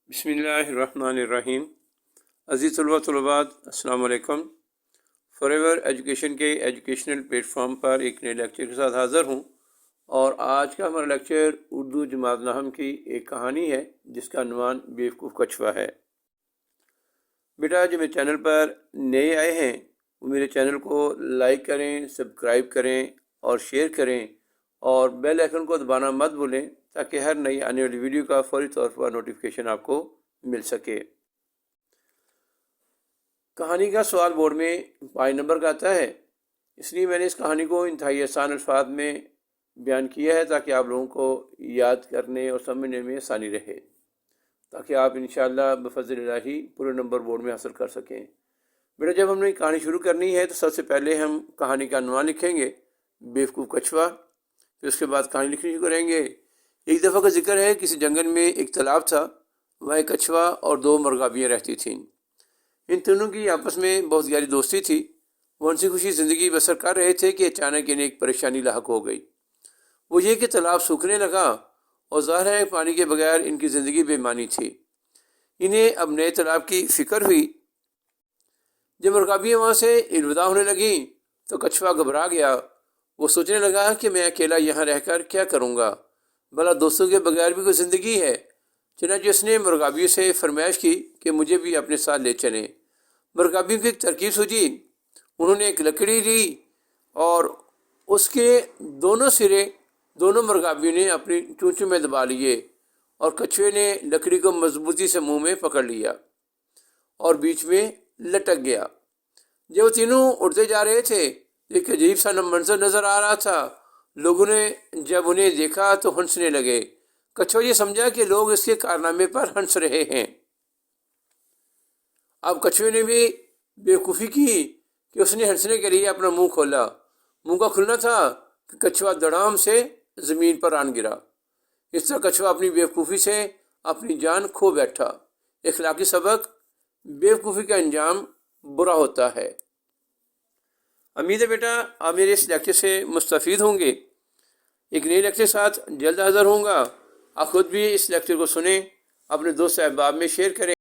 बिस्मिल्लाहिर्रहमानिर्रहीम। अज़ीज़ तलबात अस्सलाम वालेकुम। फॉरएवर एजुकेशन के एजुकेशनल प्लेटफॉर्म पर एक नए लेक्चर के साथ हाज़िर हूँ और आज का हमारा लेक्चर उर्दू जमात नहम की एक कहानी है जिसका अनवान बेवकूफ़ कछुआ है। बेटा जो मेरे चैनल पर नए आए हैं वो मेरे चैनल को लाइक करें, सब्सक्राइब करें और शेयर करें और बेल आइकन को दबाना मत भूलें ताकि हर नई आने वाली वीडियो का फौरी तौर पर नोटिफिकेशन आपको मिल सके। कहानी का सवाल बोर्ड में 5 नंबर का आता है, इसलिए मैंने इस कहानी को इंतहाई आसान अल्फाज में बयान किया है ताकि आप लोगों को याद करने और समझने में आसानी रहे, ताकि आप इंशाअल्लाह बफज़्ल-ए-इलाही पूरे नंबर बोर्ड में हासिल कर सकें। बेटा जब हमने कहानी शुरू करनी है तो सबसे पहले हम कहानी का अनवान लिखेंगे, बेवकूफ़ कछुआ। फिर उसके बाद कहानी लिखनी शुरू करेंगे। एक दफ़ा का जिक्र है, किसी जंगल में एक तालाब था। वहाँ एक कछुआ और 2 मुर्गाबियाँ रहती थीं। इन दोनों की आपस में बहुत गहरी दोस्ती थी। वो हंसी खुशी ज़िंदगी बसर कर रहे थे कि अचानक इन्हें एक परेशानी लाहक हो गई। वो ये कि तालाब सूखने लगा और ज़ाहिर है पानी के बगैर इनकी ज़िंदगी बेमानी थी। इन्हें अब नए तालाब की फ़िक्र हुई। जब मुर्गाबियाँ वहाँ से अलविदा होने लगीं तो कछुआ घबरा गया। वो सोचने लगा कि मैं अकेला यहाँ रहकर क्या करूँगा, भला दोस्तों के बगैर भी कोई ज़िंदगी है। चुनांचे उसने मुर्गाबियों से फरमाइश की कि मुझे भी अपने साथ ले चलें। मुर्गाबियों की एक तरकीब सूझी। उन्होंने एक लकड़ी ली और उसके दोनों सिरे दोनों मुर्गाबियों ने अपनी चोंचों में दबा लिए और कछुए ने लकड़ी को मजबूती से मुंह में पकड़ लिया और बीच में लटक गया। जब वो तीनों उड़ते जा रहे थे, एक अजीब सा मंजर नजर आ रहा था। लोगों ने जब उन्हें देखा तो हंसने लगे। कछुआ ये समझा कि लोग इसके कारनामे पर हंस रहे हैं। अब कछुए ने भी बेवकूफ़ी की कि उसने हंसने के लिए अपना मुंह खोला। मुंह का खुलना था कि कछुआ धड़ाम से ज़मीन पर आन गिरा। इस तरह कछुआ अपनी बेवकूफ़ी से अपनी जान खो बैठा। इखलाकी सबक, बेवकूफ़ी का अंजाम बुरा होता है। उम्मीद है बेटा आप मेरे इस लेक्चर से मुस्तफ़ीद होंगे। एक नए लेक्चर के साथ जल्द हाज़िर होऊंगा। आप खुद भी इस लेक्चर को सुनें, अपने दोस्त अहबाब में शेयर करें।